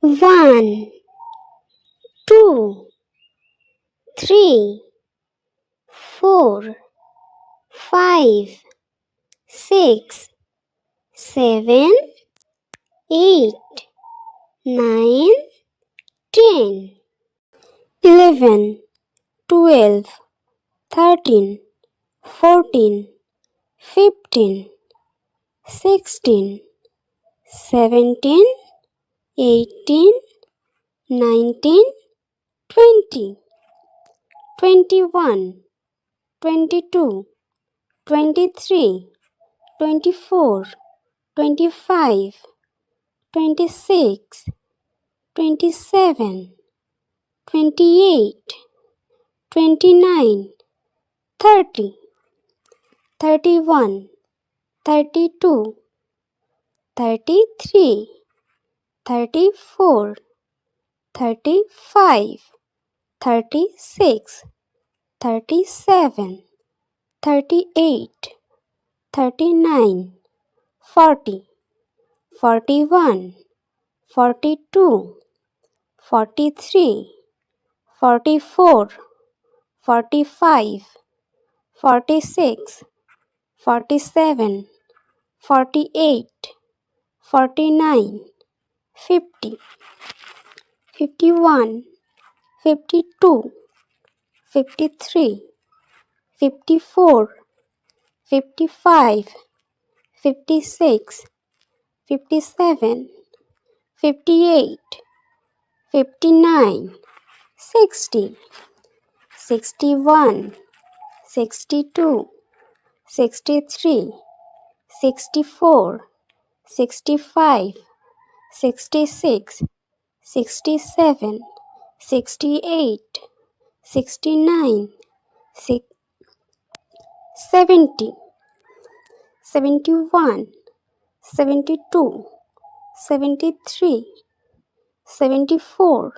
1, 2, 3, 4, 5, 6, 7, 8, 9, 10, 11, 12, 13, 14, 15, 16, 17, 18, 19, 20, 21, 22, 23, 24, 25, 26, 27, 28, 29, 30, 31, 32, 33, 34, 35, 36, 37, 38, 39, 40, 41, 42, 43, 44, 45, 46, 47, 48, 49, 50, 51, 52, 53, 54, 55, 56, 57, 58, 59, 60, 61, 62, 63, 64, 65, 66, 67, 68, 69, 70, 71, 72, 73, 74,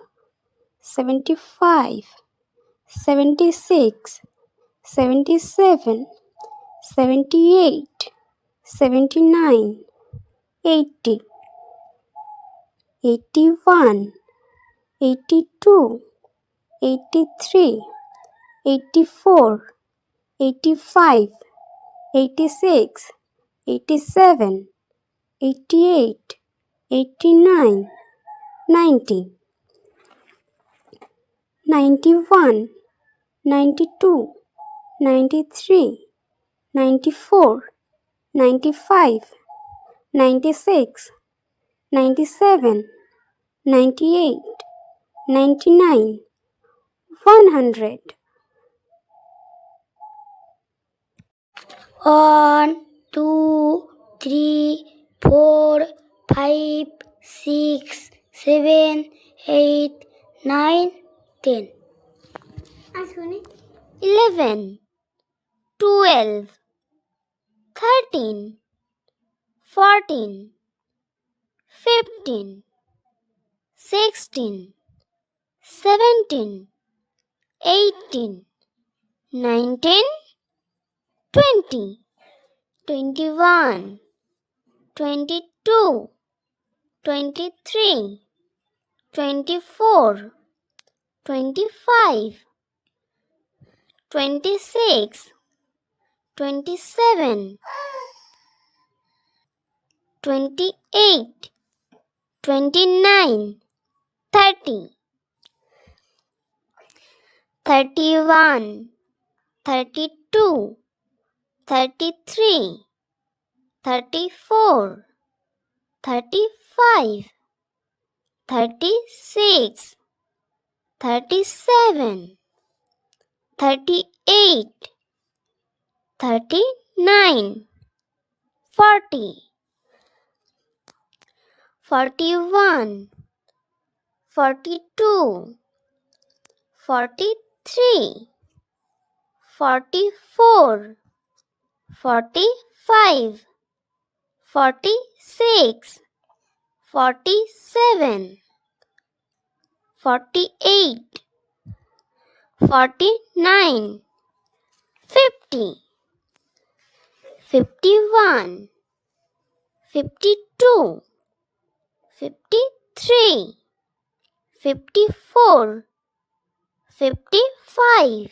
75, 76, 77, 78, 79, 80, 81, 82, 83, 84, 85, 86, 87, 88, 89, 90, 91, 92, 93, 94, 95, 96, 97, 98, 99, 100. 1, 2, 3, 4, 5, 6, 7, 8, 9, 10. 11, 12, 13, 14, 15, 16, 17, 18, 19, 20, 21, 22, 23, 24, 25, 26, 27, 28, 29, 30, 31, 32, 33, 34, 35, 36, 37, 38, 39, 40, 41, 42, 43, 44, 45, 46, 47, 48, 49, 50, 51, 52, 53, 54, 55,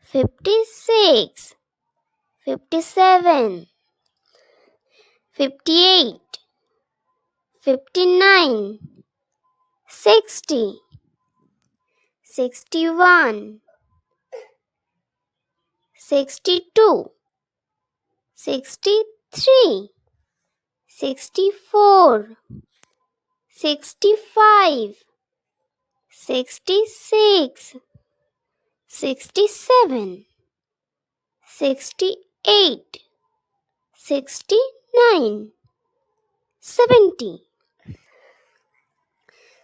56, 57, 58, 59, 60, 61, 62, 63, 64, 65, 66, 67, 68, 69, 70,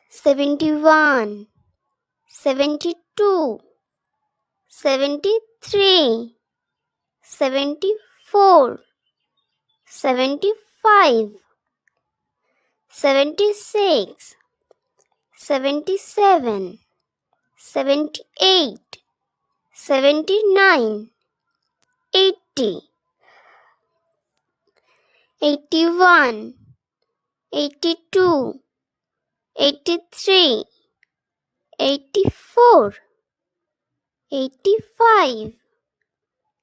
71, 72, 73, 74, 75, 76, 77, 78, 79, 80, 81, 82, 83, 84, 85,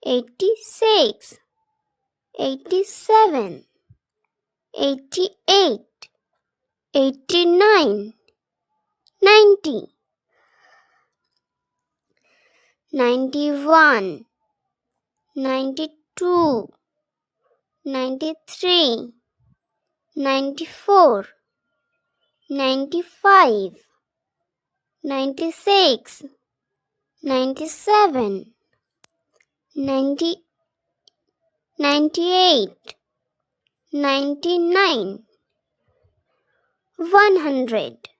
86, 87, 88, 89, 90, 91, 92, 93, 94, 95, 96, 97, 90, 98, 99, 100.